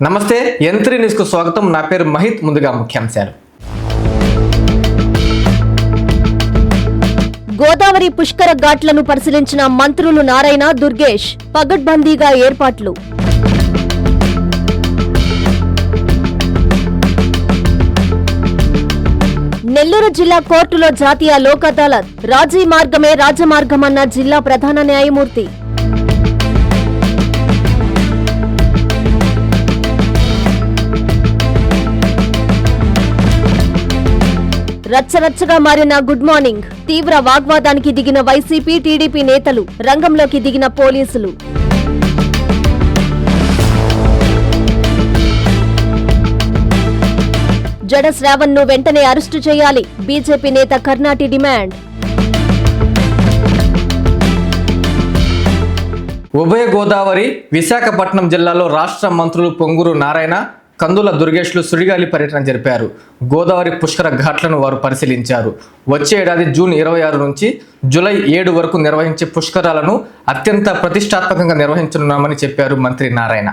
నమస్తే యంత్రి న్యూస్ కు స్వాగతం. నా పేరు మహిత్. ముందుగా ముఖ్యాంశాలు. గోదావరి పుష్కర ఘాట్లను పరిశీలించిన మంత్రులు నారాయణ, దుర్గేష్. పగడ్బందీగా ఏర్పాట్లు. నెల్లూరు జిల్లా కోర్టులో జాతీయ లోక్ అదాలత్. రాజీ మార్గమే రాజమార్గమన్న జిల్లా ప్రధాన న్యాయమూర్తి. రచ్చరచ్చగా మారిన గుడ్ మార్నింగ్. తీవ్ర వాగ్వాదానికి దిగిన వైసీపీ, టీడీపీ నేతలు. రంగంలోకి దిగిన పోలీసులు. జడ శ్రావణ్ ను వెంటనే అరెస్టు చేయాలి. బీజేపీ నేత కర్ణాటి డిమాండ్. ఉభయ గోదావరి, విశాఖపట్నం జిల్లాలో రాష్ట్ర మంత్రులు పొంగూరు నారాయణ, కందుల దుర్గేష్లు సుడిగాలి పర్యటన జరిపారు. గోదావరి పుష్కర ఘాట్లను వారు పరిశీలించారు. వచ్చే ఏడాది జూన్ 26 నుంచి జూలై 7 వరకు నిర్వహించే పుష్కరాలను అత్యంత ప్రతిష్టాత్మకంగా నిర్వహించనున్నామని చెప్పారు మంత్రి నారాయణ.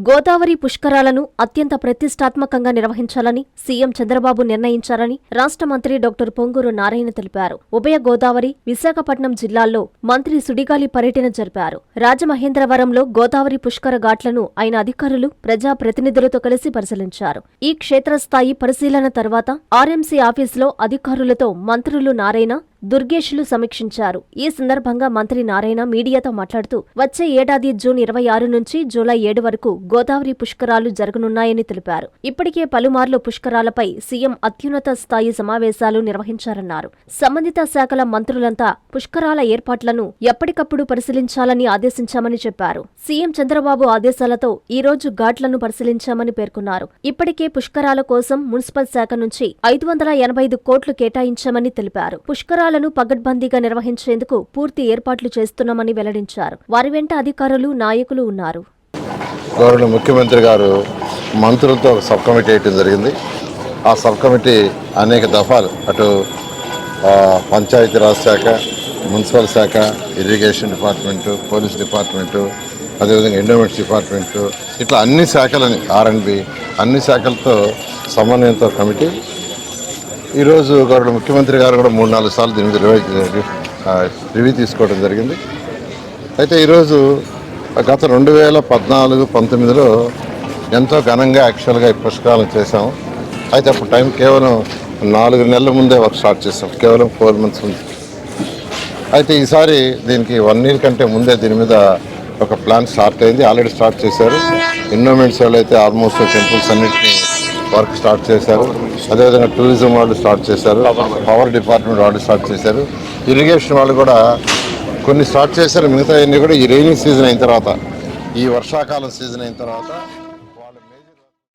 గోదావరి పుష్కరాలను అత్యంత ప్రతిష్టాత్మకంగా నిర్వహించాలని సీఎం చంద్రబాబు నిర్ణయించారని రాష్ట్ర మంత్రి డాక్టర్ పొంగూరు నారాయణ తెలిపారు. ఉభయ గోదావరి, విశాఖపట్నం జిల్లాల్లో మంత్రి సుడిగాలి పర్యటన జరిపారు. రాజమహేంద్రవరంలో గోదావరి పుష్కర ఘాట్లను ఆయన అధికారులు, ప్రజా ప్రతినిధులతో కలిసి పరిశీలించారు. ఈ క్షేత్రస్థాయి పరిశీలన తర్వాత ఆర్ఎంసీ ఆఫీసులో అధికారులతో మంత్రులు నారాయణ, దుర్గేష్లు సమీక్షించారు. ఈ సందర్భంగా మంత్రి నారాయణ మీడియాతో మాట్లాడుతూ వచ్చే ఏడాది జూన్ 26 నుంచి జూలై 7 వరకు గోదావరి పుష్కరాలు జరగనున్నాయని తెలిపారు. ఇప్పటికే పలుమార్లు పుష్కరాలపై సీఎం అత్యున్నత స్థాయి సమావేశాలు నిర్వహించారన్నారు. సంబంధిత శాఖల మంత్రులంతా పుష్కరాల ఏర్పాట్లను ఎప్పటికప్పుడు పరిశీలించాలని ఆదేశించామని చెప్పారు. సీఎం చంద్రబాబు ఆదేశాలతో ఈ రోజు ఘాట్లను పరిశీలించామని పేర్కొన్నారు. ఇప్పటికే పుష్కరాల కోసం మున్సిపల్ శాఖ నుంచి 585 కోట్లు కేటాయించామని తెలిపారు. పుష్కరాలను పగడ్బందీగా నిర్వహించేందుకు పూర్తి ఏర్పాట్లు చేస్తున్నామని వెల్లడించారు. వారి వెంట అధికారులు, నాయకులు ఉన్నారు. గౌరవ ముఖ్యమంత్రి గారు మంత్రులతో ఒక సబ్ కమిటీ వేయటం జరిగింది. ఆ సబ్ కమిటీ అనేక దఫాలు అటు పంచాయతీరాజ్ శాఖ, మున్సిపల్ శాఖ, ఇరిగేషన్ డిపార్ట్మెంటు, పోలీస్ డిపార్ట్మెంటు, అదేవిధంగా ఎండోమెంట్స్ డిపార్ట్మెంటు, ఇట్లా అన్ని శాఖలని R&B అన్ని శాఖలతో సమన్వయంతో కమిటీ ఈరోజు గౌరవ ముఖ్యమంత్రి గారు కూడా 3-4 సార్లు దీని మీద రివ్యూ తీసుకోవడం జరిగింది. అయితే ఈరోజు గత 2014-19లో ఎంతో ఘనంగా యాక్చువల్గా ఈ పుష్కరాలను చేసాము. అయితే అప్పుడు టైం కేవలం 4 నెలల ముందే వర్క్ స్టార్ట్ చేసాం, కేవలం 4 months ఉంది. అయితే ఈసారి దీనికి 1 year కంటే ముందే దీని మీద ఒక ప్లాన్ స్టార్ట్ అయింది. ఆల్రెడీ స్టార్ట్ చేశారు. ఎన్విరాన్మెంట్స్ వాళ్ళు అయితే ఆల్మోస్ట్ టెంపుల్స్ అన్నింటినీ వర్క్ స్టార్ట్ చేశారు. అదేవిధంగా టూరిజం వాళ్ళు స్టార్ట్ చేశారు. పవర్ డిపార్ట్మెంట్ వాళ్ళు స్టార్ట్ చేశారు. ఇరిగేషన్ వాళ్ళు కూడా కొన్ని స్టార్ట్ చేశారు. మిగతా అన్నీ కూడా ఈ రైనింగ్ సీజన్ అయిన తర్వాత, ఈ వర్షాకాలం సీజన్ అయిన తర్వాత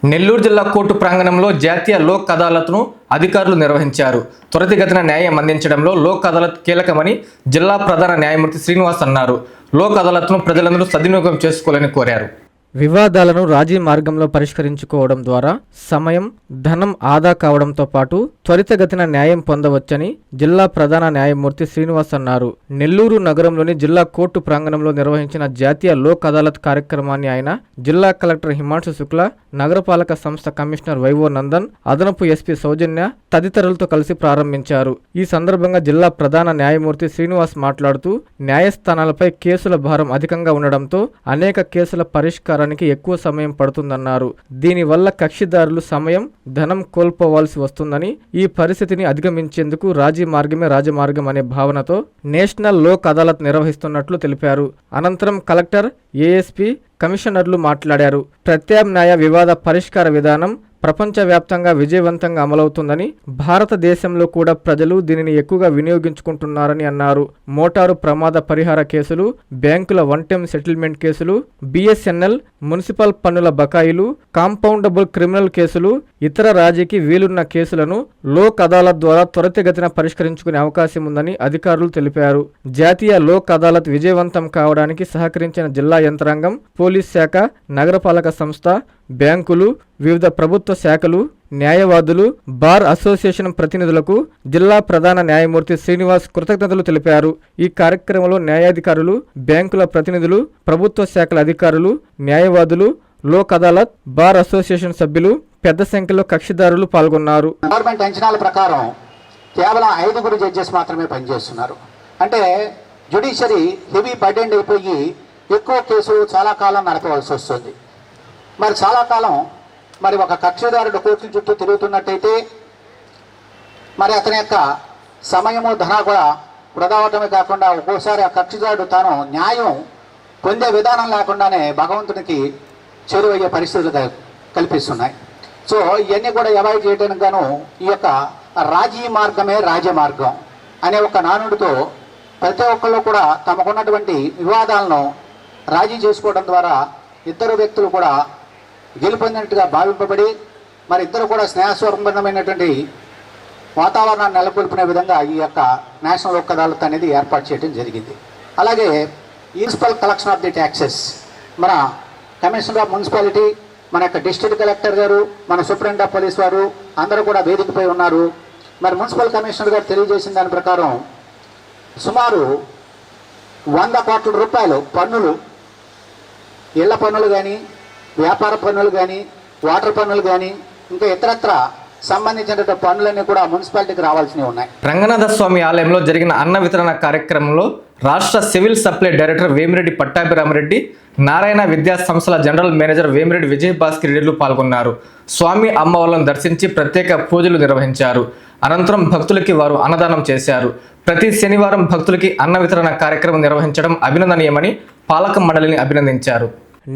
నెల్లూరు జిల్లా కోర్టు ప్రాంగణంలో జాతీయ లోక్ అదాలత్ను అధికారులు నిర్వహించారు. త్వరితగతిన న్యాయం అందించడంలో లోక్ అదాలత్ కీలకమని జిల్లా ప్రధాన న్యాయమూర్తి శ్రీనివాస్ అన్నారు. లోక్ అదాలత్ను ప్రజలందరూ సద్వినియోగం చేసుకోవాలని కోరారు. వివాదాలను రాజీ మార్గంలో పరిష్కరించుకోవడం ద్వారా సమయం, ధనం ఆదా కావడంతో పాటు త్వరితగతిన న్యాయం పొందవచ్చని జిల్లా ప్రధాన న్యాయమూర్తి శ్రీనివాస్ అన్నారు. నెల్లూరు నగరంలోని జిల్లా కోర్టు ప్రాంగణంలో నిర్వహించిన జాతీయ లోక్ అదాలత్ కార్యక్రమాన్ని ఆయన జిల్లా కలెక్టర్ హిమాంశు శుక్లా, నగరపాలక సంస్థ కమిషనర్ వైవో నందన్, అదనపు ఎస్పీ సౌజన్య తదితరులతో కలిసి ప్రారంభించారు. ఈ సందర్భంగా జిల్లా ప్రధాన న్యాయమూర్తి శ్రీనివాస్ మాట్లాడుతూ న్యాయస్థానాలపై కేసుల భారం అధికంగా ఉండడంతో అనేక కేసుల పరిష్కారం ఎక్కువ సమయం పడుతుందన్నారు. దీనివల్ల కక్షిదారులు సమయం, ధనం కోల్పోవాల్సి వస్తుందని, ఈ పరిస్థితిని అధిగమించేందుకు రాజీ మార్గమే రాజమార్గం అనే భావనతో నేషనల్ లోక్ అదాలత్ నిర్వహిస్తున్నట్లు తెలిపారు. అనంతరం కలెక్టర్, ఏఎస్పీ, కమిషనర్లు మాట్లాడారు. ప్రత్యామ్నాయ వివాద పరిష్కార విధానం ప్రపంచవ్యాప్తంగా విజయవంతంగా అమలవుతుందని, భారతదేశంలో కూడా ప్రజలు దీనిని ఎక్కువగా వినియోగించుకుంటున్నారని అన్నారు. మోటారు ప్రమాద పరిహార కేసులు, బ్యాంకుల వన్ టైం సెటిల్మెంట్ కేసులు, BSNL, మున్సిపల్ పన్నుల బకాయిలు, కాంపౌండబుల్ క్రిమినల్ కేసులు, ఇతర రాజీకి వీలున్న కేసులను లోక్ అదాలత్ ద్వారా త్వరితగతిన పరిష్కరించుకునే అవకాశం ఉందని అధికారులు తెలిపారు. జాతీయ లోక్ అదాలత్ విజయవంతం కావడానికి సహకరించిన జిల్లా యంత్రాంగం, పోలీస్ శాఖ, నగరపాలక సంస్థ, బ్యాంకులు, వివిధ ప్రభుత్వ శాఖలు, న్యాయవాదులు, బార్ అసోసియేషన్ ప్రతినిధులకు జిల్లా ప్రధాన న్యాయమూర్తి శ్రీనివాస్ కృతజ్ఞతలు తెలిపారు. ఈ కార్యక్రమంలో న్యాయాధికారులు, బ్యాంకుల ప్రతినిధులు, ప్రభుత్వ శాఖల అధికారులు, న్యాయవాదులు, లోక్ అదాలత్, బార్ అసోసియేషన్ సభ్యులు పెద్ద సంఖ్యలో కక్షిదారులు పాల్గొన్నారు. గవర్నమెంట్ అంచనాల ప్రకారం కేవలం 5 జడ్జెస్ మాత్రమే పనిచేస్తున్నారు. అంటే జ్యుడిషియరీ హెవీ బర్డెన్ అయిపోయి ఎక్కువ కేసులు చాలా కాలం నడపవలసి వస్తుంది. మరి చాలా కాలం మరి ఒక కక్షిదారుడు కోర్టుల చుట్టూ తిరుగుతున్నట్టయితే మరి అతని యొక్క సమయము ధన కూడా వృధా అవటమే కాకుండా ఒక్కోసారి ఆ కక్షిదారుడు తాను న్యాయం పొందే విధానం లేకుండానే భగవంతునికి చేరువయ్యే పరిస్థితులు కల్పిస్తున్నాయి. సో ఇవన్నీ కూడా అవాయిడ్ చేయడానికి గాను ఈ యొక్క రాజీ మార్గమే రాజమార్గం అనే ఒక నానుడితో ప్రతి ఒక్కళ్ళు కూడా తమకున్నటువంటి వివాదాలను రాజీ చేసుకోవడం ద్వారా ఇద్దరు వ్యక్తులు కూడా గెలుపొందినట్టుగా భావింపబడి మరి ఇద్దరు కూడా స్నేహస్వరంబద్ధమైనటువంటి వాతావరణాన్ని నెలకొల్పిన విధంగా ఈ యొక్క నేషనల్ లోక్ అదాలత్ అనేది ఏర్పాటు చేయడం జరిగింది. అలాగే municipal collection of the taxes మన కమిషనర్ ఆఫ్ మున్సిపాలిటీ, మన యొక్క డిస్ట్రిక్ట్ కలెక్టర్ గారు, మన సూపరింటెండెంట్ ఆఫ్ పోలీస్ వారు అందరూ కూడా వేదికపై ఉన్నారు. మరి మున్సిపల్ కమిషనర్ గారు తెలియజేసిన దాని ప్రకారం సుమారు 100 కోట్ల రూపాయలు పన్నులు, ఇళ్ల పన్నులు కానీ, వ్యాపార పన్నులు కానీ, వాటర్ పన్నులు కానీ, ఇంకా ఇతరత్ర సంబంధించిన పన్నులన్నీ కూడా మున్సిపాలిటీకి రావాల్సినవి ఉన్నాయి. రంగనాథ స్వామి ఆలయంలో జరిగిన అన్న వితరణ కార్యక్రమంలో రాష్ట్ర civil supply director Vemireddy Pattabhiramareddy, Narayana విద్యా సంస్థల జనరల్ మేనేజర్ వేమిరెడ్డి విజయభాస్కర్ రెడ్డిలు పాల్గొన్నారు. స్వామి అమ్మవార్లను దర్శించి ప్రత్యేక పూజలు నిర్వహించారు. అనంతరం భక్తులకి వారు అన్నదానం చేశారు. ప్రతి శనివారం భక్తులకి అన్న వితరణ కార్యక్రమం నిర్వహించడం అభినందనీయమని పాలక మండలిని అభినందించారు.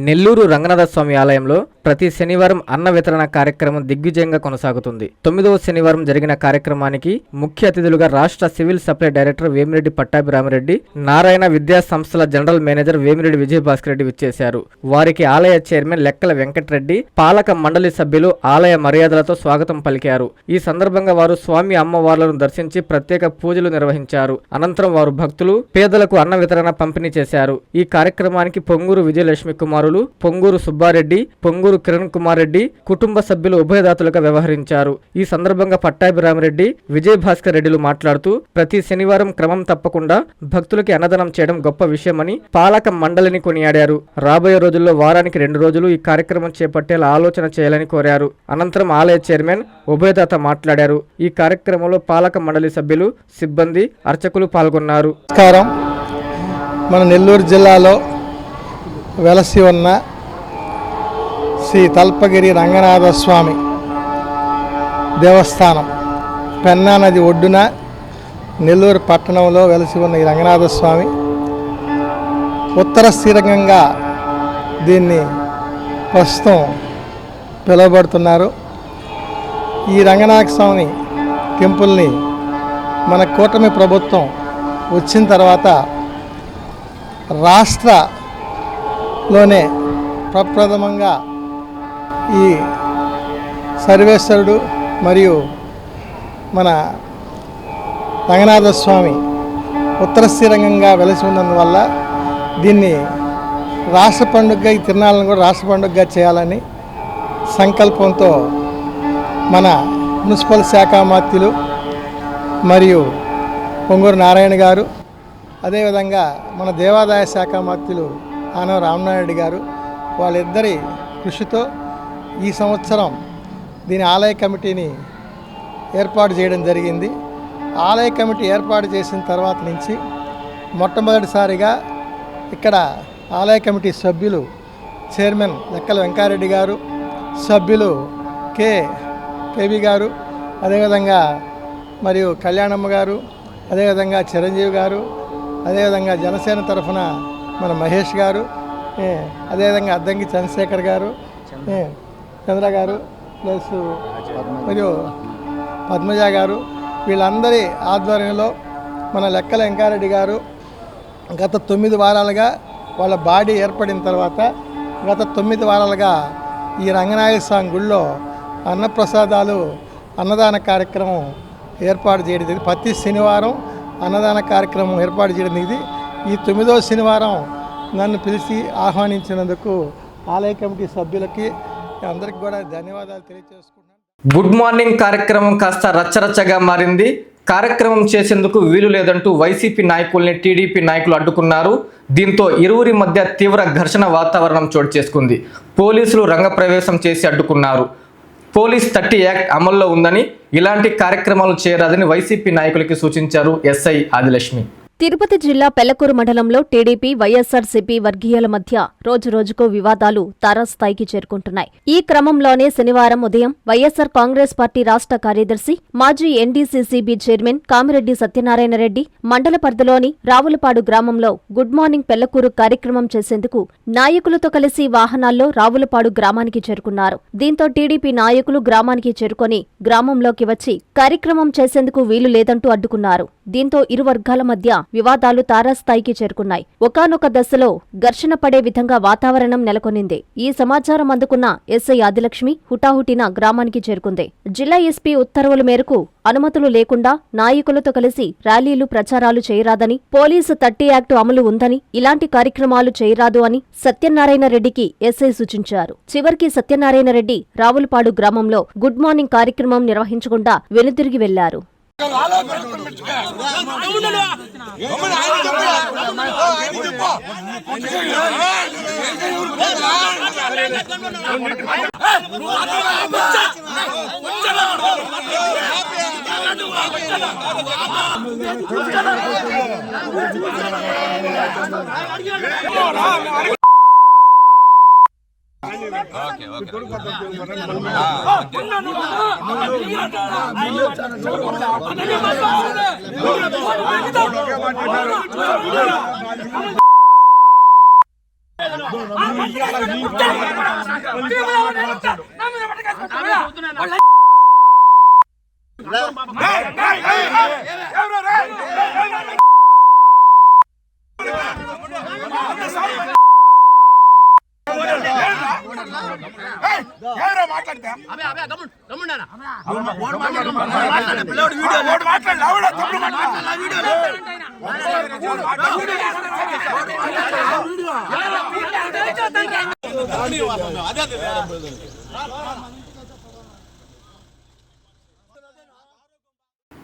నెల్లూరు రంగనాథ స్వామి ఆలయంలో ప్రతి శనివారం అన్న వితరణ కార్యక్రమం దిగ్విజయంగా కొనసాగుతుంది. 9వ శనివారం జరిగిన కార్యక్రమానికి ముఖ్య అతిథులుగా రాష్ట్ర civil supply director Vemireddy Pattabhiramareddy, Narayana విద్యా సంస్థల జనరల్ మేనేజర్ వేమిరెడ్డి విజయభాస్కర్ రెడ్డి విచ్చేశారు. వారికి ఆలయ చైర్మన్ లెక్కల వెంకటరెడ్డి, పాలక మండలి సభ్యులు ఆలయ మర్యాదలతో స్వాగతం పలికారు. ఈ సందర్భంగా వారు స్వామి అమ్మవార్లను దర్శించి ప్రత్యేక పూజలు నిర్వహించారు. అనంతరం వారు భక్తులు, పేదలకు అన్న వితరణ పంపిణీ చేశారు. ఈ కార్యక్రమానికి పొంగూరు విజయలక్ష్మి కుమారులు, పొంగూరు సుబ్బారెడ్డి, పొంగూరు కిరణ్ కుమార్ రెడ్డి కుటుంబ సభ్యులు ఉభయదాతలుగా వ్యవహరించారు. ఈ సందర్భంగా పట్టాభిరామరెడ్డి, విజయభాస్కర్ రెడ్డిలు మాట్లాడుతూ ప్రతి శనివారం క్రమం తప్పకుండా భక్తులకి అన్నదానం చేయడం గొప్ప విషయమని పాలక మండలిని కొనియాడారు. రాబోయే రోజుల్లో వారానికి 2 రోజులు ఈ కార్యక్రమం చేపట్టేలా ఆలోచన చేయాలని కోరారు. అనంతరం ఆలయ చైర్మన్ ఉభయదాత మాట్లాడారు. ఈ కార్యక్రమంలో పాలక మండలి సభ్యులు, సిబ్బంది, అర్చకులు పాల్గొన్నారు. నమస్కారం. మన నెల్లూరు జిల్లాలో వెలసి ఉన్న శ్రీ తల్పగిరి రంగనాథ స్వామి దేవస్థానం పెన్నా నది ఒడ్డున నెల్లూరు పట్టణంలో వెలసి ఉన్న ఈ రంగనాథ స్వామి ఉత్తర శ్రీరంగంగా దీన్ని ప్రస్తుతం పిలువబడుతున్నారు. ఈ రంగనాథ స్వామి టెంపుల్ని మన కూటమి ప్రభుత్వం వచ్చిన తర్వాత రాష్ట్రలోనే ప్రప్రథమంగా ఈ సర్వేశ్వరుడు మరియు మన రంగనాథ స్వామి ఉత్తర శ్రీరంగంగా వెలసి ఉన్నందువల్ల దీన్ని రాష్ట్ర పండుగగా, ఈ తిరునాళ్ళను కూడా రాష్ట్ర పండుగగా చేయాలని సంకల్పంతో మన మున్సిపల్ శాఖ మంత్రులు మరియు పొంగూరు నారాయణ గారు, అదేవిధంగా మన దేవాదాయ శాఖ మంత్రులు ఆనవ రామనాయుడు గారు, వాళ్ళిద్దరి కృషితో ఈ సంవత్సరం దీని ఆలయ కమిటీని ఏర్పాటు చేయడం జరిగింది. ఆలయ కమిటీ ఏర్పాటు చేసిన తర్వాత నుంచి మొట్టమొదటిసారిగా ఇక్కడ ఆలయ కమిటీ సభ్యులు చైర్మన్ లెక్కల వెంకారెడ్డి గారు, సభ్యులు కేబీ గారు, అదేవిధంగా మరియు కళ్యాణమ్మ గారు, అదేవిధంగా చిరంజీవి గారు, అదేవిధంగా జనసేన తరఫున మన మహేష్ గారు, అదేవిధంగా అద్దంకి చంద్రశేఖర్ గారు, చంద్ర గారు, ప్లస్ మరియు పద్మజ గారు, వీళ్ళందరి ఆధ్వర్యంలో మన లెక్కల వెంకారెడ్డి గారు గత 9 వారాలుగా వాళ్ళ బాడీ ఏర్పడిన తర్వాత గత 9 వారాలుగా ఈ రంగనాథ స్వామి గుళ్ళో అన్నప్రసాదాలు, అన్నదాన కార్యక్రమం ఏర్పాటు చేయడం జరిగింది. ప్రతి శనివారం అన్నదాన కార్యక్రమం ఏర్పాటు చేయడం ఇది. ఈ 9వ శనివారం నన్ను పిలిచి ఆహ్వానించినందుకు ఆలయ కమిటీ సభ్యులకి అందరికి కూడా ధన్యవాదాలు తెలియజేసుకుంటున్నాను. గుడ్ మార్నింగ్ కార్యక్రమం కాస్త రచ్చరచ్చగా మారింది. కార్యక్రమం చేసేందుకు వీలు లేదంటూ వైసీపీ నాయకుల్ని టీడీపీ నాయకులు అడ్డుకున్నారు. దీంతో ఇరువురి మధ్య తీవ్ర ఘర్షణ వాతావరణం చోటు చేసుకుంది. పోలీసులు రంగప్రవేశం చేసి అడ్డుకున్నారు. పోలీస్ 30 యాక్ట్ అమల్లో ఉందని, ఇలాంటి కార్యక్రమాలు చేయరాదని వైసీపీ నాయకులకి సూచించారు ఎస్ఐ ఆదిలక్ష్మి. తిరుపతి జిల్లా పెళ్లకూరు మండలంలో టీడీపీ వైఎస్సార్సీపీ వర్గీయుల మధ్య రోజురోజుకు వివాదాలు తారాస్థాయికి చేరుకుంటున్నాయి. ఈ క్రమంలోనే శనివారం ఉదయం వైఎస్సార్ కాంగ్రెస్ పార్టీ రాష్ట్ర కార్యదర్శి, మాజీ ఎన్డీసీసీబీ చైర్మన్ కామిరెడ్డి సత్యనారాయణ రెడ్డి మండల పరిధిలోని రావులపాడు గ్రామంలో గుడ్ మార్నింగ్ పెళ్లకూరు కార్యక్రమం చేసేందుకు నాయకులతో కలిసి వాహనాల్లో రావులపాడు గ్రామానికి చేరుకున్నారు. దీంతో టీడీపీ నాయకులు గ్రామానికి చేరుకొని గ్రామంలోకి వచ్చి కార్యక్రమం చేసేందుకు వీలు లేదంటూ అడ్డుకున్నారు. దీంతో ఇరు వర్గాల మధ్య వివాదాలు తారాస్థాయికి చేరుకున్నాయి. ఒకానొక దశలో ఘర్షణ పడే విధంగా వాతావరణం నెలకొనింది. ఈ సమాచారం అందుకున్న ఎస్ఐ ఆదిలక్ష్మి హుటాహుటిన గ్రామానికి చేరుకుంది. జిల్లా ఎస్పీ ఉత్తర్వుల మేరకు అనుమతులు లేకుండా నాయకులతో కలిసి ర్యాలీలు, ప్రచారాలు చేయరాదని, పోలీసు 30 యాక్టు అమలు ఉందని, ఇలాంటి కార్యక్రమాలు చేయరాదు అని సత్యనారాయణ రెడ్డికి ఎస్ఐ సూచించారు. చివరికి సత్యనారాయణ రెడ్డి రావులపాడు గ్రామంలో గుడ్ మార్నింగ్ కార్యక్రమం నిర్వహించకుండా వెనుదిరిగి వెళ్లారు.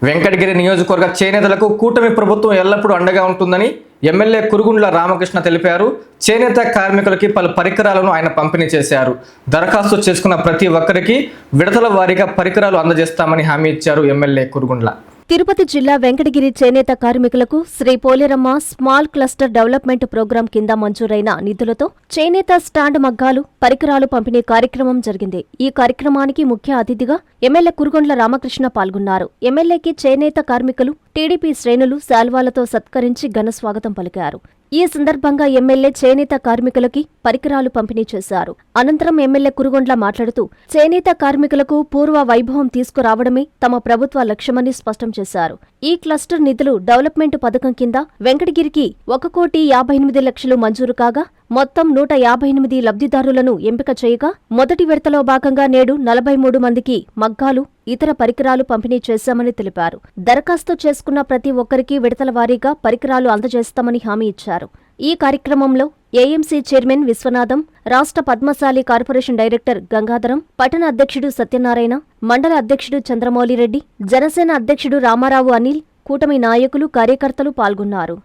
వెంకటగిరి నియోజకవర్గ చేనేతలకు కూటమి ప్రభుత్వం ఎల్లప్పుడూ అండగా ఉంటుందని ఎమ్మెల్యే కురుగుండ్ల రామకృష్ణ తెలిపారు. చేనేత కార్మికులకి పలు పరికరాలను ఆయన పంపిణీ చేశారు. దరఖాస్తు చేసుకున్న ప్రతి ఒక్కరికి విడతల వారీగా పరికరాలు అందజేస్తామని హామీ ఇచ్చారు ఎమ్మెల్యే కురుగుండ్ల. తిరుపతి జిల్లా వెంకటగిరి చేనేత కార్మికులకు Sri Poleramma small cluster development programme కింద మంజూరైన నిధులతో చేనేత స్టాండ్ మగ్గాలు, పరికరాలు పంపిణీ కార్యక్రమం జరిగింది. ఈ కార్యక్రమానికి ముఖ్య అతిథిగా ఎమ్మెల్యే కురుగుండ్ల రామకృష్ణ పాల్గొన్నారు. ఎమ్మెల్యేకి చేనేత కార్మికులు, టీడీపీ శ్రేణులు శాల్వాలతో సత్కరించి ఘన స్వాగతం పలికారు. ఈ సందర్భంగా ఎమ్మెల్యే చేనేత కార్మికులకి పరికరాలు పంపిణీ చేశారు. అనంతరం ఎమ్మెల్యే కురుగుండ్ల మాట్లాడుతూ చేనేత కార్మికులకు పూర్వ వైభవం తీసుకురావడమే తమ ప్రభుత్వ లక్ష్యమని స్పష్టం చేశారు. ఈ క్లస్టర్ నిధులు డెవలప్మెంట్ పథకం కింద వెంకటగిరికి 1,58,00,000 మంజూరు కాగా మొత్తం 158 లబ్ధిదారులను ఎంపిక చేయగా మొదటి విడతలో భాగంగా నేడు 43 మందికి మగ్గాలు, ఇతర పరికరాలు పంపిణీ చేశామని తెలిపారు. దరఖాస్తు చేసుకున్న ప్రతి ఒక్కరికి విడతల వారీగా పరికరాలు అందజేస్తామని హామీ ఇచ్చారు. ఈ కార్యక్రమంలో ఏఎంసీ చైర్మన్ విశ్వనాథం, రాష్ట్ర పద్మశాలి కార్పొరేషన్ డైరెక్టర్ గంగాధరం, పట్టణ అధ్యక్షుడు సత్యనారాయణ, మండల అధ్యక్షుడు చంద్రమౌళిరెడ్డి, జనసేన అధ్యక్షుడు రామారావు అనిల్, కూటమి నాయకులు, కార్యకర్తలు పాల్గొన్నారు.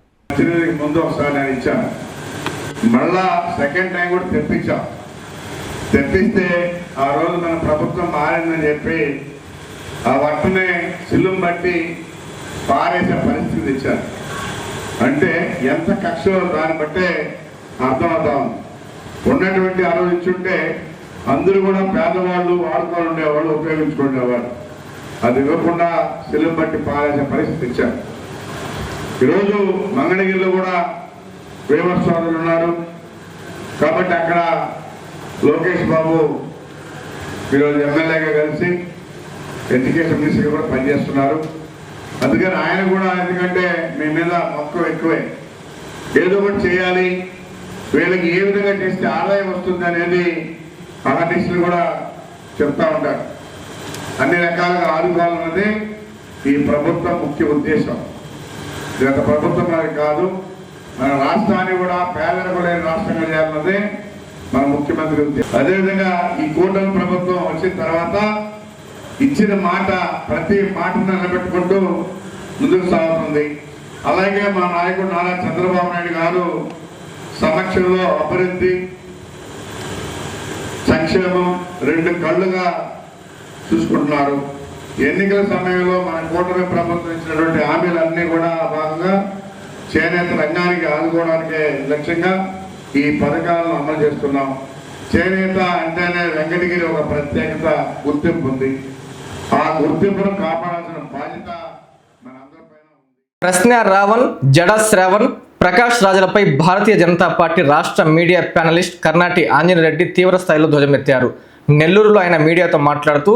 మళ్ళా సెకండ్ టైం కూడా తెప్పిస్తే ఆ రోజు మన ప్రభుత్వం మారిందని చెప్పి ఆ వర్తనే సిల్లుం బట్టి పారేసే పరిస్థితి తెచ్చారు. అంటే ఎంత కక్షలో దాన్ని బట్టే అర్థమవుతాం. ఉన్నటువంటి ఆ రోజు ఇచ్చుంటే అందరూ కూడా పేదవాళ్ళు వాడుకొని ఉండేవాళ్ళు, ఉపయోగించుకునేవారు. అది ఇవ్వకుండా సిల్లుం బట్టి పారేసే పరిస్థితి ఇచ్చారు. ఈరోజు మంగళగిరిలో కూడా వేవర్ సోదరులు ఉన్నారు కాబట్టి అక్కడ లోకేష్ బాబు ఈరోజు ఎమ్మెల్యేగా కలిసి ఎడ్యుకేషన్ మినిస్టర్గా కూడా పనిచేస్తున్నారు. అందుకని ఆయన కూడా, ఎందుకంటే మీ మీద మొత్తం ఎక్కువే, ఏదో ఒకటి చేయాలి, వీళ్ళకి ఏ విధంగా చేస్తే ఆదాయం వస్తుంది అనేది ఆర్టిస్టులు కూడా చెప్తా ఉంటారు. అన్ని రకాలుగా ఆదుకోవాలన్నది ఈ ప్రభుత్వం ముఖ్య ఉద్దేశం. గత ప్రభుత్వం అది కాదు, మన రాష్ట్రాన్ని కూడా పేదరికం లేని రాష్ట్రంగా చేయాలన్నదే మన ముఖ్యమంత్రి ఉద్దేశం. అదేవిధంగా ఈ కూటమి ప్రభుత్వం వచ్చిన తర్వాత ఇచ్చిన మాట, ప్రతి మాటను నిలబెట్టుకుంటూ ముందుకు సాగుతుంది. అలాగే మా నాయకుడు నారా చంద్రబాబు నాయుడు గారు సమక్షంలో అభివృద్ధి సంక్షేమం రెండు కళ్ళుగా చూసుకుంటున్నారు. ఎన్నికల సమయంలో మన కూటమి ప్రభుత్వం ఇచ్చినటువంటి హామీలన్నీ కూడా భాగంగా చేనేత రంగానికి ఆదుకోవడానికే లక్ష్యంగా ఈ పథకాలను అమలు చేస్తున్నాం. చేనేత అంటేనే వెంకటగిరి ఒక ప్రత్యేకత గుర్తింపు ఉంది. ఆ గుర్తింపును కాపాడాల్సిన బాధ్యత మనందరిపైన ఉంది. ప్రశ్న రావణ్, జడా శ్రావణ్, ప్రకాష్ రాజులపై భారతీయ జనతా పార్టీ రాష్ట్ర మీడియా ప్యానలిస్ట్ కర్నాటి ఆంజనేయరెడ్డి తీవ్ర స్థాయిలో ధ్వజమెత్తారు. నెల్లూరులో ఆయన మీడియాతో మాట్లాడుతూ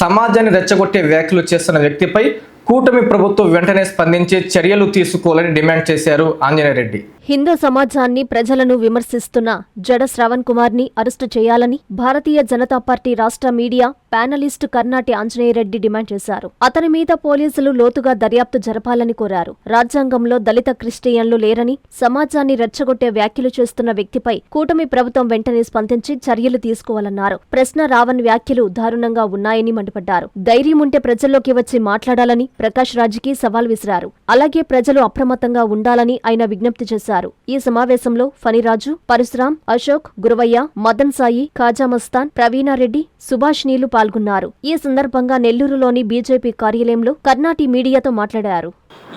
సమాజాన్ని రెచ్చగొట్టే వ్యాఖ్యలు చేస్తున్న వ్యక్తిపై కూటమి ప్రభుత్వం వెంటనే స్పందించి చర్యలు తీసుకోవాలని డిమాండ్ చేశారు ఆంజనేయరెడ్డి. హిందూ సమాజాన్ని, ప్రజలను విమర్శిస్తున్న జడ శ్రవణ్ కుమార్ ని అరెస్టు చేయాలని భారతీయ జనతా పార్టీ రాష్ట్ర media panellist Karnati Anjaneya Reddy demand చేశారు. అతని మీద పోలీసులు లోతుగా దర్యాప్తు జరపాలని కోరారు. రాజ్యాంగంలో దళిత క్రిస్టియన్లు లేరని, సమాజాన్ని రెచ్చగొట్టే వ్యాఖ్యలు చేస్తున్న వ్యక్తిపై కూటమి ప్రభుత్వం వెంటనే స్పందించి చర్యలు తీసుకోవాలన్నారు. ప్రశ్న రావణ్ వ్యాఖ్యలు దారుణంగా ఉన్నాయని మండిపడ్డారు. ధైర్యం ఉంటే ప్రజల్లోకి వచ్చి మాట్లాడాలని ప్రకాష్ రాజ్కి సవాల్ విసిరారు. అలాగే ప్రజలు అప్రమత్తంగా ఉండాలని ఆయన విజ్ఞప్తి చేశారు. ఈ సమావేశంలో ఫణిరాజు, పరశురాం, అశోక్, గురవయ్య, మదన్ సాయి, ఖాజా మస్తాన్, ప్రవీణారెడ్డి, సుభాష్ నీలు పాల్గొన్నారు. ఈ సందర్భంగా నెల్లూరులోని బీజేపీ కార్యాలయంలో కర్నాటి మీడియాతో మాట్లాడారు.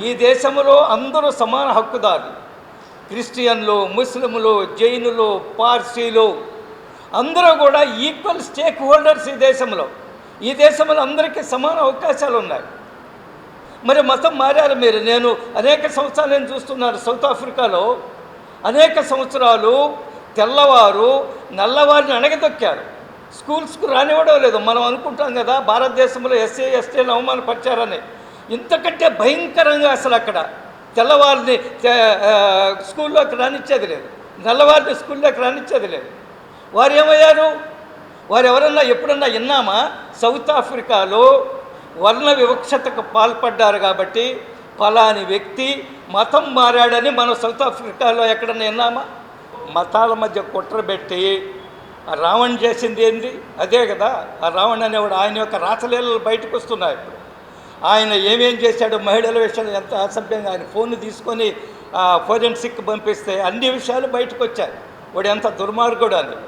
ఈ దేశంలో అందరూ సమాన హక్కుదారులు. క్రిస్టియన్లు, ముస్లింలు, జైనులు, పార్సీలు అందరూ కూడా ఈక్వల్ స్టేక్ హోల్డర్స్ ఈ దేశంలో అందరికీ సమాన అవకాశాలు ఉన్నాయి. మరి మతం మారారు మీరు. నేను అనేక సంవత్సరాలు నేను చూస్తున్నాను. సౌత్ ఆఫ్రికాలో అనేక సంవత్సరాలు తెల్లవారు నల్లవారిని అణగదొక్కారు. స్కూల్స్కు రానివ్వడం లేదు. మనం అనుకుంటాం కదా భారతదేశంలో ఎస్సీ ఎస్టీలను అవమానపరిచారని. ఇంతకంటే భయంకరంగా అసలు అక్కడ తెల్లవారిని స్కూల్లోకి రానిచ్చేది లేదు, నల్లవారిని స్కూల్లోకి రానిచ్చేది లేదు. వారు ఏమయ్యారు? వారు ఎవరన్నా ఎప్పుడన్నా విన్నామా? సౌత్ ఆఫ్రికాలో వర్ణ వివక్షతకు పాల్పడ్డారు కాబట్టి ఫలాని వ్యక్తి మతం మారాడని మనం సౌత్ ఆఫ్రికాలో ఎక్కడన్నా విన్నామా? మతాల మధ్య కుట్రబెట్టి రావణ్ చేసింది ఏంది? అదే కదా. ఆ రావణ్ అనేవాడు ఆయన యొక్క రాసలీలలు బయటకు వస్తున్నాయి. ఇప్పుడు ఆయన ఏమేం చేశాడు, మహిళల విషయంలో ఎంత అసభ్యంగా ఆయన ఫోన్ తీసుకొని ఫోరెన్సిక్ పంపిస్తే అన్ని విషయాలు బయటకు వచ్చాయి. వాడు ఎంత దుర్మార్గుడు అని.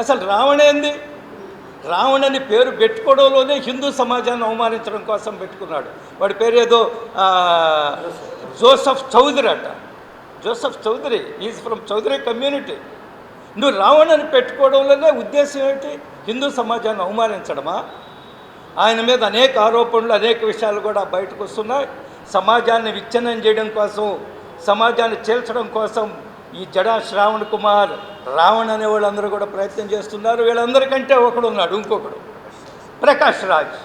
అసలు రావణేంది? రావణని పేరు పెట్టుకోవడంలోనే హిందూ సమాజాన్ని అవమానించడం కోసం పెట్టుకున్నాడు. వాడి పేరు ఏదో జోసఫ్ చౌదరి అట. Joseph Chowdary is from Chowdary community. నువ్వు రావణని పెట్టుకోవడంలోనే ఉద్దేశం ఏంటి? హిందూ సమాజాన్ని అవమానించడమా? ఆయన మీద అనేక ఆరోపణలు, అనేక విషయాలు కూడా బయటకు వస్తున్నాయి. సమాజాన్ని విచ్ఛిన్నం చేయడం కోసం, సమాజాన్ని చీల్చడం కోసం ఈ జడా శ్రావణ్ కుమార్, రావణ్ అనే వాళ్ళందరూ కూడా ప్రయత్నం చేస్తున్నారు. వీళ్ళందరికంటే ఒకడున్నాడు, ఇంకొకడు ప్రకాష్ రాజ్.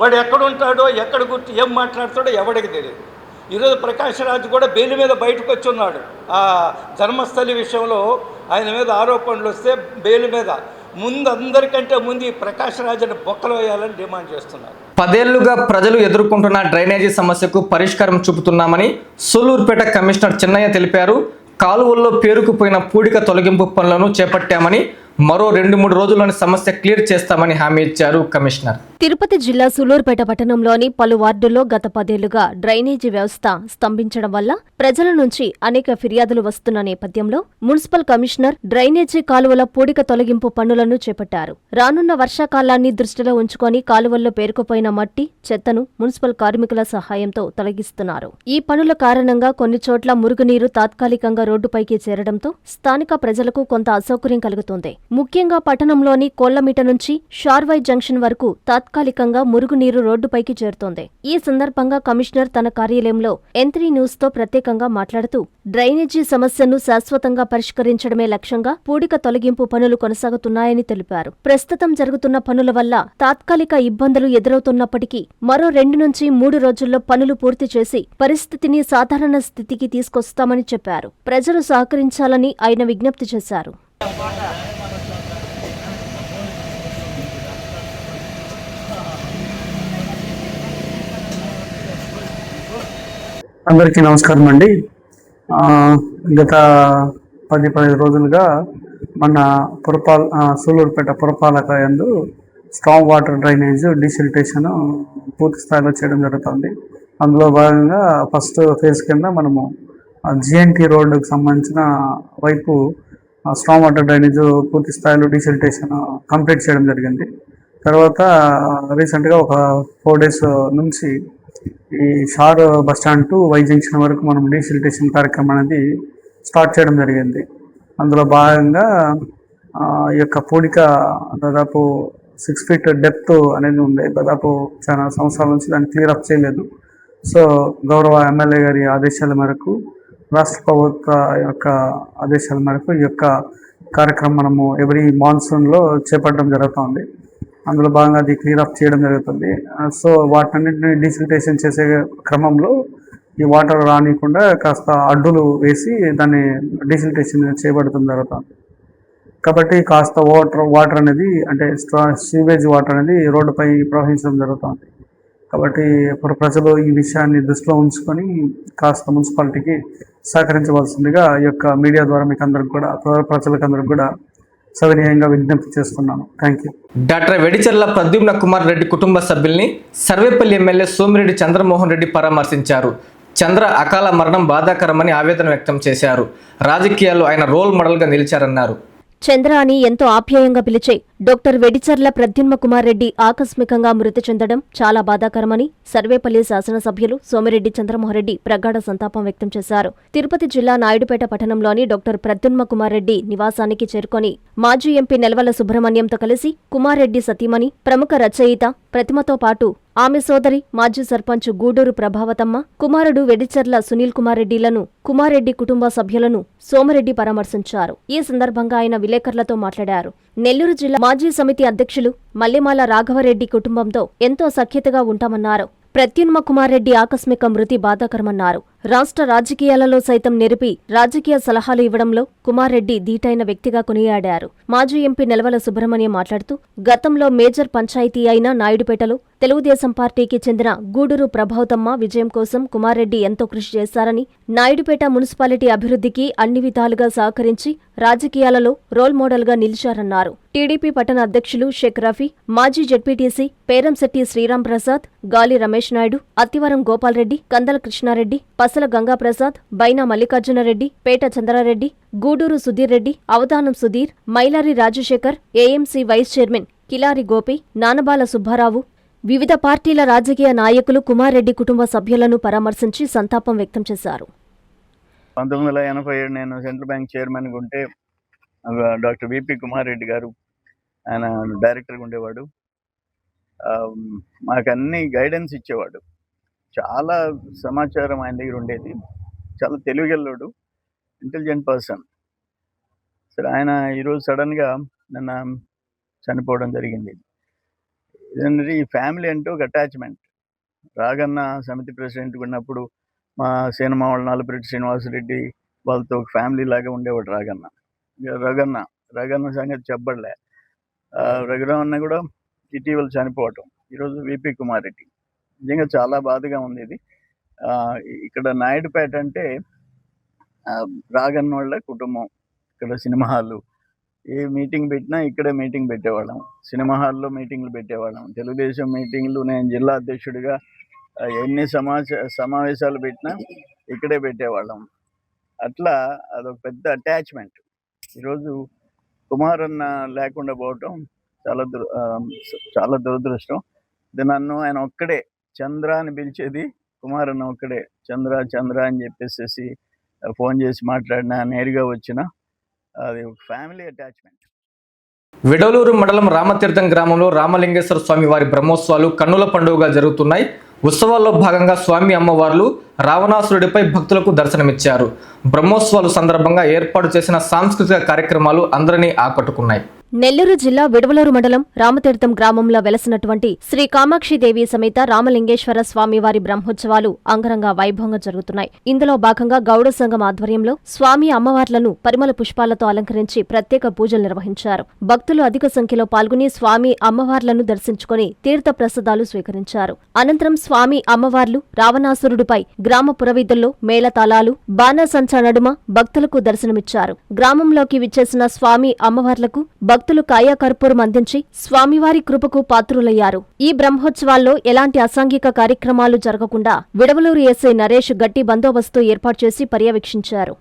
వాడు ఎక్కడుంటాడో, ఎక్కడ గుర్తు, ఏం మాట్లాడతాడో ఎవడికి తెలియదు. ఈరోజు ప్రకాష్ రాజ్ కూడా బెయిల్ మీద బయటకు వచ్చి ఉన్నాడు. ఆ ధర్మస్థలి విషయంలో ఆయన మీద ఆరోపణలు వస్తే బెయిల్ మీద అందరికంటే ముందు ఈ ప్రకాష్ రాజుని బొక్కలు వేయాలని డిమాండ్ చేస్తున్నారు. 10 ఏళ్లుగా ప్రజలు ఎదుర్కొంటున్న డ్రైనేజీ సమస్యకు పరిష్కారం చూపుతున్నామని సూలూరుపేట కమిషనర్ చిన్నయ్య తెలిపారు. కాలువల్లో పేరుకుపోయిన పూడిక తొలగింపు పనులను చేపట్టామని, మరో 2-3 రోజుల్లోని సమస్య క్లియర్ చేస్తామని హామీ ఇచ్చారు కమిషనర్. తిరుపతి జిల్లా సూలూరుపేట పట్టణంలోని పలు వార్డుల్లో గత 10 ఏళ్లుగా డ్రైనేజీ వ్యవస్థ స్తంభించడం వల్ల ప్రజల నుంచి అనేక ఫిర్యాదులు వస్తున్న నేపథ్యంలో మున్సిపల్ కమిషనర్ డ్రైనేజీ కాలువల పూడిక తొలగింపు పనులను చేపట్టారు. రానున్న వర్షాకాలాన్ని దృష్టిలో ఉంచుకొని కాలువల్లో పేరుకుపోయిన మట్టి, చెత్తను మున్సిపల్ కార్మికుల సహాయంతో తొలగిస్తున్నారు. ఈ పనుల కారణంగా కొన్ని చోట్ల మురుగునీరు తాత్కాలికంగా రోడ్డుపైకి చేరడంతో స్థానిక ప్రజలకు కొంత అసౌకర్యం కలుగుతోంది. ముఖ్యంగా పట్టణంలోని కోళ్లమీట నుంచి షార్వై జంక్షన్ వరకు తాత్కాలికంగా మురుగునీరు రోడ్డుపైకి చేరుతోంది. ఈ సందర్భంగా కమిషనర్ తన కార్యాలయంలో N3 న్యూస్తో ప్రత్యేకంగా మాట్లాడుతూ డ్రైనేజీ సమస్యను శాశ్వతంగా పరిష్కరించడమే లక్ష్యంగా పూడిక తొలగింపు పనులు కొనసాగుతున్నాయని తెలిపారు. ప్రస్తుతం జరుగుతున్న పనుల వల్ల తాత్కాలిక ఇబ్బందులు ఎదురవుతున్నప్పటికీ మరో 2 నుంచి 3 రోజుల్లో పనులు పూర్తి చేసి పరిస్థితిని సాధారణ స్థితికి తీసుకొస్తామని చెప్పారు. ప్రజలు సహకరించాలని ఆయన విజ్ఞప్తి చేశారు. అందరికీ నమస్కారం అండి. గత 10-15 రోజులుగా మన సూలూరుపేట పురపాలక యందు స్టామ్ వాటర్ డ్రైనేజ్ డిసిల్టేషన్ పూర్తి స్థాయిలో చేయడం జరుగుతుంది. అందులో భాగంగా ఫస్ట్ ఫేజ్ కింద మనము జిఎన్టీ రోడ్డుకు సంబంధించిన వైపు స్ట్రాంగ్ వాటర్ డ్రైనేజ్ పూర్తి స్థాయిలో డీసిల్టేషన్ కంప్లీట్ చేయడం జరిగింది. తర్వాత రీసెంట్గా ఒక 4 days నుంచి ఈ షార్ bus stand to Y junction వరకు మనం డీసిల్టేషన్ కార్యక్రమం అనేది స్టార్ట్ చేయడం జరిగింది. అందులో భాగంగా ఈ యొక్క పూడిక దాదాపు 6 feet డెప్త్ అనేది ఉంది. దాదాపు చాలా సంవత్సరాల నుంచి దాన్ని క్లియర్ అప్ చేయలేదు. సో గౌరవ ఎమ్మెల్యే గారి ఆదేశాల మేరకు, రాష్ట్ర ప్రభుత్వ యొక్క ఆదేశాల మేరకు ఈ యొక్క కార్యక్రమం మనము ఎవ్రీ మాన్సూన్లో చేపట్టడం జరుగుతుంది. అందులో భాగంగా అది క్లియర్ అప్ చేయడం జరుగుతుంది. సో వాటన్నిటిని డీసిల్టేషన్ చేసే క్రమంలో ఈ వాటర్ రానియకుండా కాస్త అడ్డులు వేసి దాన్ని డీసిల్టేషన్ చేయబడటం జరుగుతుంది. కాబట్టి కాస్త వాటర్ అనేది అంటే సీవేజ్ వాటర్ అనేది రోడ్డుపై ప్రవహించడం జరుగుతుంది. కాబట్టి ప్రజలు ఈ విషయాన్ని దృష్టిలో ఉంచుకొని కాస్త మున్సిపాలిటీకి సహకరించవలసిందిగా ఈ యొక్క మీడియా ద్వారా మీకు అందరికి కూడా ప్రజలకందరికి కూడా సవినయంగా విజ్ఞప్తి చేస్తున్నాను. Thank you. Doctor Vedicherla Pradyumna Kumar Reddy కుటుంబ సభ్యుల్ని సర్వేపల్లి ఎమ్మెల్యే సోమిరెడ్డి చంద్రమోహన్ రెడ్డి పరామర్శించారు. చంద్ర అకాల మరణం బాధాకరమని ఆవేదన వ్యక్తం చేశారు. రాజకీయాల్లో ఆయన రోల్ మోడల్గా నిలిచారన్నారు. చంద్ర అని ఎంతో ఆప్యాయంగా పిలిచే డాక్టర్ వెడిచర్ల ప్రద్యుమ్న కుమార్ రెడ్డి ఆకస్మికంగా మృతి చెందడం చాలా బాధాకరమని సర్వేపల్లి శాసనసభ్యులు సోమిరెడ్డి చంద్రమోహన్ రెడ్డి ప్రగాఢ సంతాపం వ్యక్తం చేశారు. తిరుపతి జిల్లా నాయుడుపేట పట్టణంలోని డాక్టర్ ప్రద్యుమ్న కుమార్ రెడ్డి నివాసానికి చేరుకొని మాజీ ఎంపీ నెలవల సుబ్రహ్మణ్యంతో కలిసి కుమార్ రెడ్డి సతీమణి, ప్రముఖ రచయిత ప్రతిమతో పాటు ఆమె సోదరి మాజీ సర్పంచ్ గూడూరు ప్రభావతమ్మ, కుమారుడు వెడిచర్ల సునీల్ కుమార్ రెడ్డిలను, కుమారెడ్డి కుటుంబ సభ్యులను సోమిరెడ్డి పరామర్శించారు. ఈ సందర్భంగా ఆయన విలేకరులతో మాట్లాడారు. నెల్లూరు జిల్లా మాజీ సమితి అధ్యక్షులు మల్లెమాల రాఘవరెడ్డి కుటుంబంతో ఎంతో సఖ్యతగా ఉంటామన్నారు. ప్రద్యుమ్న కుమార్ రెడ్డి ఆకస్మిక మృతి బాధాకరమన్నారు. రాష్ట్ర రాజకీయాలలో సైతం నెరిపి రాజకీయ సలహాలు ఇవ్వడంలో కుమార్ రెడ్డి ధీటైన వ్యక్తిగా కొనియాడారు. మాజీ ఎంపీ నెలవల సుబ్రహ్మణ్యం మాట్లాడుతూ గతంలో మేజర్ పంచాయతీ అయిన నాయుడుపేటలో తెలుగుదేశం పార్టీకి చెందిన గూడూరు ప్రభావతమ్మ విజయం కోసం కుమార్ రెడ్డి ఎంతో కృషి చేశారని, నాయుడుపేట మున్సిపాలిటీ అభివృద్ధికి అన్ని విధాలుగా సహకరించి రాజకీయాలలో రోల్ మోడల్గా నిలిచారన్నారు. టీడీపీ పట్టణ అధ్యక్షులు షేక్ రఫీ, మాజీ జెడ్పీటీసీ పేరంశెట్టి శ్రీరామ్ ప్రసాద్, గాలి రమేష్ నాయుడు, అత్తివరం గోపాల్రెడ్డి, కందల కృష్ణారెడ్డి, పసల గంగాప్రసాద్, బైనా మల్లికార్జునరెడ్డి, పేట Chandra Reddy, Gudur Sudheer Reddy, Avadhanam Sudheer, Mailari Rajasekhar, AMC vice chairman Kilari Gopi, Nanabala Subbarao, వివిధ పార్టీల రాజకీయ నాయకులు కుమార్ రెడ్డి కుటుంబ సభ్యులను పరామర్శించి సంతాపం వ్యక్తం చేశారు. 1987 నేను సెంట్రల్ బ్యాంక్ చైర్మన్గా ఉంటే డాక్టర్ విపి కుమార్ రెడ్డి గారు ఆయన డైరెక్టర్గా ఉండేవాడు. మాకు అన్ని గైడెన్స్ ఇచ్చేవాడు. చాలా సమాచారం ఆయన దగ్గర ఉండేది. చాలా తెలివిగల్లోడు, ఇంటెలిజెంట్ పర్సన్. సరే ఆయన ఈరోజు సడన్గా నిన్న చనిపోవడం జరిగింది. ఇదంటే ఈ ఫ్యామిలీ అంటే ఒక అటాచ్మెంట్. రాగన్న సమితి ప్రెసిడెంట్గా ఉన్నప్పుడు మా సేనమావాళ్ళ నల్లపురెడ్డి శ్రీనివాసరెడ్డి వాళ్ళతో ఒక ఫ్యామిలీ లాగా ఉండేవాడు రాగన్న. రగన్న సంగతి చెప్పబడలే. రఘురామన్న కూడా ఇటీవల చనిపోవటం. ఈరోజు విపి కుమార్ రెడ్డి. నిజంగా చాలా బాధగా ఉంది ఇది. ఇక్కడ నాయుడుపేట అంటే రాగన్న వాళ్ళ కుటుంబం. ఇక్కడ సినిమా హాలు, ఏ మీటింగ్ పెట్టినా ఇక్కడే మీటింగ్ పెట్టేవాళ్ళం. సినిమా హాల్లో మీటింగ్లు పెట్టేవాళ్ళం. తెలుగుదేశం మీటింగ్లు నేను జిల్లా అధ్యక్షుడిగా ఎన్ని సమావేశాలు పెట్టినా ఇక్కడే పెట్టేవాళ్ళం. అట్లా అదొక పెద్ద అటాచ్మెంట్. ఈరోజు కుమార్ అన్న లేకుండా పోవటం చాలా దురదృష్టం. నన్ను ఆయన ఒక్కడే చంద్ర అని పిలిచేది, కుమార్ అన్న ఒక్కడే చంద్ర అని చెప్పేసి ఫోన్ చేసి మాట్లాడినా, నేరుగా వచ్చిన అది ఒక ఫ్యామిలీ అటాచ్మెంట్. విడవలూరు మండలం రామతీర్థం గ్రామంలో రామలింగేశ్వర స్వామి వారి బ్రహ్మోత్సవాలు కన్నుల పండుగగా జరుగుతున్నాయి. ఉత్సవాల్లో భాగంగా స్వామి అమ్మవార్లు రావణాసురుడిపై భక్తులకు దర్శనమిచ్చారు. బ్రహ్మోత్సవాలు సందర్భంగా ఏర్పాటు చేసిన సాంస్కృతిక కార్యక్రమాలు అందరినీ ఆకట్టుకున్నాయి. నెల్లూరు జిల్లా విడవలూరు మండలం రామతీర్థం గ్రామంలో వెలసినటువంటి శ్రీ కామాక్షిదేవి సమేత రామలింగేశ్వర స్వామివారి బ్రహ్మోత్సవాలు అంగరంగ వైభవంగా జరుగుతున్నాయి. ఇందులో భాగంగా గౌడ సంఘం ఆధ్వర్యంలో స్వామి అమ్మవార్లను పరిమళ పుష్పాలతో అలంకరించి ప్రత్యేక పూజలు నిర్వహించారు. భక్తులు అధిక సంఖ్యలో పాల్గొని స్వామి అమ్మవార్లను దర్శించుకుని తీర్థ ప్రసాదాలు స్వీకరించారు. అనంతరం స్వామి అమ్మవార్లు రావణాసురుడిపై గ్రామ పురవీధుల్లో మేళతాళాలు, బాణసంచా నడుమ భక్తులకు దర్శనమిచ్చారు. గ్రామంలోకి విచ్చేసిన స్వామి అమ్మవార్లకు భక్తులు కాయాకర్పూరం అందించి స్వామివారి కృపకు పాత్రులయ్యారు. ఈ బ్రహ్మోత్సవాల్లో ఎలాంటి అసాంఘిక కార్యక్రమాలు జరగకుండా విడవలూరు ఎస్ఐ నరేష్ గట్టి బందోబస్తు ఏర్పాటు చేసి పర్యవేక్షించారు.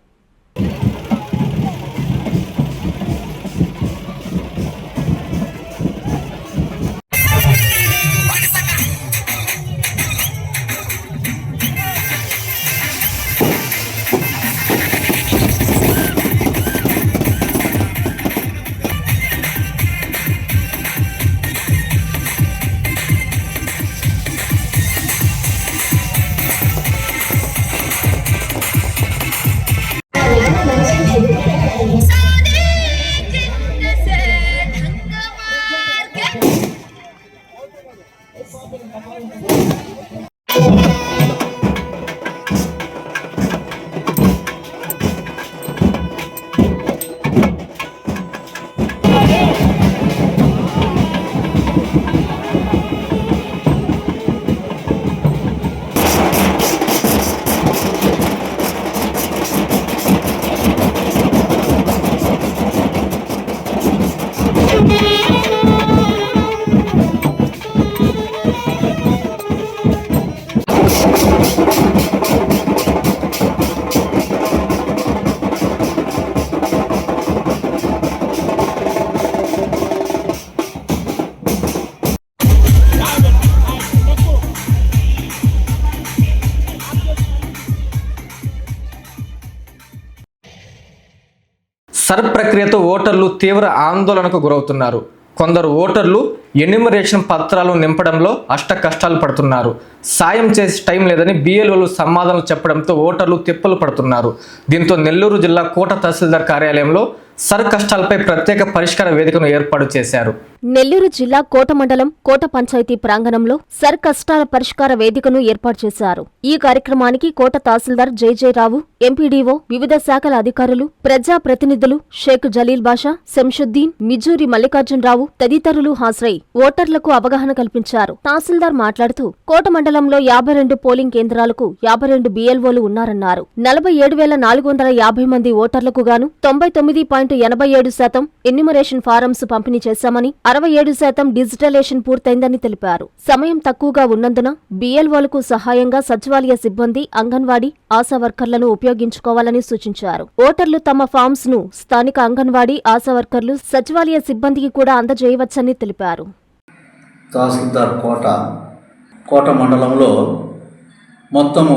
సర్ ప్రక్రియతో ఓటర్లు తీవ్ర ఆందోళనకు గురవుతున్నారు. కొందరు ఓటర్లు ఎన్యూమరేషన్ పత్రాలు నింపడంలో అష్ట కష్టాలు పడుతున్నారు. సాయం చేసే టైం లేదని బిఎల్ఓలు సమాధానాలు చెప్పడంతో ఓటర్లు తిప్పలు పడుతున్నారు. దీంతో నెల్లూరు జిల్లా కోట తహసీల్దార్ కార్యాలయంలో సర్ కష్టాలపై ప్రత్యేక పరిష్కార వేదికను ఏర్పాటు చేశారు. నెల్లూరు జిల్లా కోట మండలం కోట పంచాయతీ ప్రాంగణంలో సర్ కష్టాల పరిష్కార వేదికను ఏర్పాటు చేశారు. ఈ కార్యక్రమానికి కోట తహసీల్దార్ జయరావు, ఎంపీడీఓ, వివిధ శాఖల అధికారులు, ప్రజా ప్రతినిధులు, షేక్ జలీల్ బాషా, శంషుద్దీన్, మిజూరి మల్లికార్జునరావు తదితరులు హాజరై ఓటర్లకు అవగాహన కల్పించారు. తహసీల్దార్ మాట్లాడుతూ కోట మండలంలో 52 పోలింగ్ కేంద్రాలకు 52 బిఎల్ఓలు ఉన్నారన్నారు. 47,450 మంది ఓటర్లకు గాను 99.87% ఎన్యూమరేషన్ ఫారమ్స్ పంపిణీ చేశామని, 67% డిజిటలేషన్ పూర్తయిందని తెలిపారు. సమయం తక్కువగా ఉన్నందున బిఎల్ఓలకు సహాయంగా సచివాలయ సిబ్బంది, అంగన్వాడీ, ఆశా వర్కర్లను ఉపయోగించుకోవాలని సూచించారు. ఓటర్లు తమ ఫామ్స్ ను స్థానిక అంగన్వాడీ, ఆశా వర్కర్లు, సచివాలయ సిబ్బందికి కూడా అందజేయవచ్చని తెలిపారు. తహసీల్దార్ కోట మండలంలో మొత్తము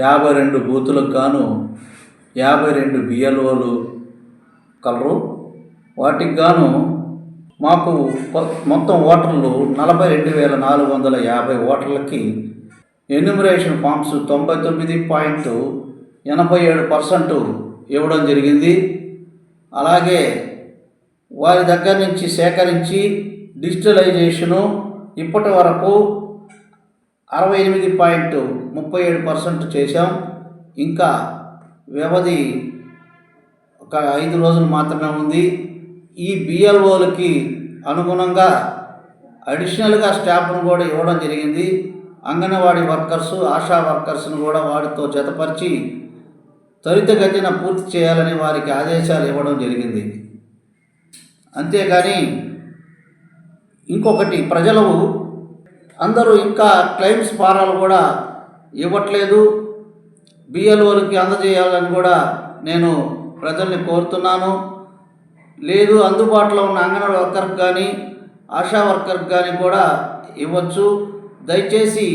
52 బూతులకు గాను 52 బిఎల్ఓలు కలరు. వాటికి గాను మాకు మొత్తం ఓటర్లు 42,450 ఓటర్లకి ఎన్యూమరేషన్ ఫామ్స్ 99.87% ఇవ్వడం జరిగింది. అలాగే వారి దగ్గర నుంచి సేకరించి డిజిటలైజేషను ఇప్పటి వరకు 68.37% చేశాం. ఇంకా వ్యవధి ఒక 5 రోజులు మాత్రమే ఉంది. ఈ బిఎల్ఓలకి అనుగుణంగా అడిషనల్గా స్టాఫ్ను కూడా ఇవ్వడం జరిగింది. అంగన్వాడీ వర్కర్సు, ఆశా వర్కర్స్ను కూడా వారితో జతపరిచి త్వరితగతిన పూర్తి చేయాలని వారికి ఆదేశాలు ఇవ్వడం జరిగింది. అంతేగాని ఇంకొకటి, ప్రజలు అందరూ ఇంకా క్లెయిమ్స్ ఫారాలు కూడా ఇవ్వట్లేదు. బిఎల్ఓలకి అందజేయాలని కూడా నేను ప్రజల్ని కోరుతున్నాను. లేదు అందుబాటులో ఉన్న అంగన్వాడీ వర్కర్కి కానీ ఆశా వర్కర్కి కానీ కూడా ఇవ్వచ్చు. దయచేసి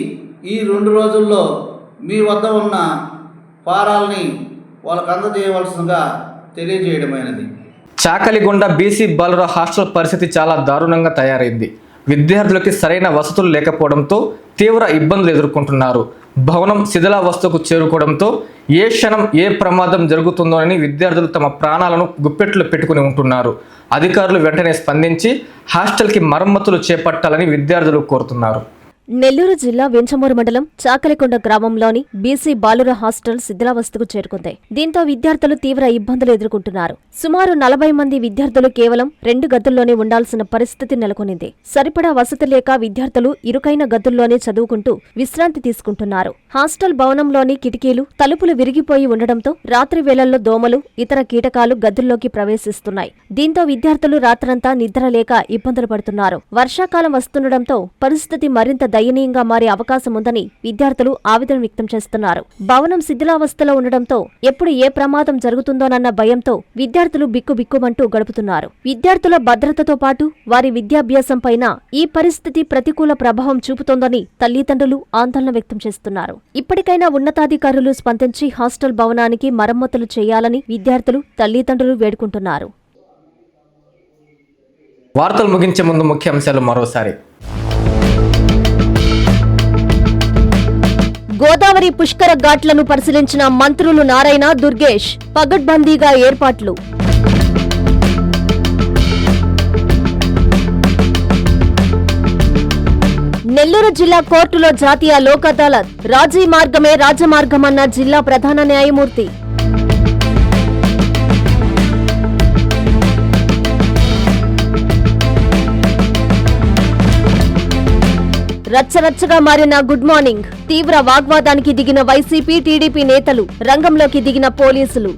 ఈ 2 రోజుల్లో మీ వద్ద ఉన్న ఫారాలని వాళ్ళకు అందజేయవలసిందిగా తెలియజేయడమైనది. చాకలిగొండ బీసీ బాలుర హాస్టల్ పరిస్థితి చాలా దారుణంగా తయారైంది. విద్యార్థులకి సరైన వసతులు లేకపోవడంతో తీవ్ర ఇబ్బందులు ఎదుర్కొంటున్నారు. భవనం శిథిలావస్థకు చేరుకోవడంతో ఏ క్షణం ఏ ప్రమాదం జరుగుతుందోనని విద్యార్థులు తమ ప్రాణాలను గుప్పెట్లో పెట్టుకుని ఉంటున్నారు. అధికారులు వెంటనే స్పందించి హాస్టల్కి మరమ్మతులు చేపట్టాలని విద్యార్థులు కోరుతున్నారు. నెల్లూరు జిల్లా వెంచమూరు మండలం చాకలికొండ గ్రామంలోని బీసీ బాలుర హాస్టల్ శిథిలావస్థకు చేరుకుంది. దీంతో విద్యార్థులు తీవ్ర ఇబ్బందులు ఎదుర్కొంటున్నారు. సుమారు 40 మంది విద్యార్థులు కేవలం 2 గదుల్లోనే ఉండాల్సిన పరిస్థితి నెలకొనింది. సరిపడా వసతి లేక విద్యార్థులు ఇరుకైన గదుల్లోనే చదువుకుంటూ విశ్రాంతి తీసుకుంటున్నారు. హాస్టల్ భవనంలోని కిటికీలు, తలుపులు విరిగిపోయి ఉండడంతో రాత్రి వేళల్లో దోమలు, ఇతర కీటకాలు గదుల్లోకి ప్రవేశిస్తున్నాయి. దీంతో విద్యార్థులు రాత్రంతా నిద్ర లేక ఇబ్బందులు పడుతున్నారు. వర్షాకాలం వస్తుండటంతో పరిస్థితి మరింత దయనీయంగా మారే అవకాశం ఉందని విద్యార్థులు ఆవేదన వ్యక్తం చేస్తున్నారు. భవనం శిథిలావస్థలో ఉండడంతో ఎప్పుడు ఏ ప్రమాదం జరుగుతుందోనన్న భయంతో విద్యార్థులు బిక్కుబిక్కుమంటూ గడుపుతున్నారు. విద్యార్థుల భద్రతతో పాటు వారి విద్యాభ్యాసం పైన ఈ పరిస్థితి ప్రతికూల ప్రభావం చూపుతోందని తల్లిదండ్రులు ఆందోళన వ్యక్తం చేస్తున్నారు. ఇప్పటికైనా ఉన్నతాధికారులు స్పందించి హాస్టల్ భవనానికి మరమ్మతులు చేయాలని విద్యార్థులు, తల్లిదండ్రులు వేడుకుంటున్నారు. వార్తలు ముగించే ముందు ముఖ్యాంశాలు మరోసారి. గోదావరి పుష్కర ఘాట్లను పరిశీలించిన మంత్రులు నారాయణ, దుర్గేష్. పగడ్బందీగా ఏర్పాట్లు. నెల్లూరు జిల్లా కోర్టులో జాతీయ లోక్ అదాలత్. రాజీ మార్గమే రాజమార్గమన్న జిల్లా ప్రధాన న్యాయమూర్తి. రచ్చరచ్చగా మారిన గుడ్ మార్నింగ్. తీవ్ర వాగ్వాదానికి దిగిన వైసీపీ, టీడీపీ నేతలు. రంగంలోకి దిగిన పోలీసులు.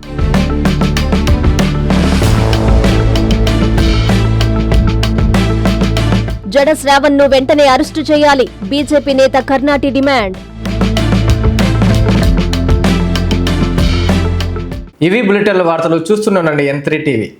జడ శ్రావణ్ ను వెంటనే అరెస్టు చేయాలి. బీజేపీ నేత కర్నాటి డిమాండ్. ఇవి బులెటిన్ల వార్తలు. చూస్తూనే ఉండండి N3 టీవీ.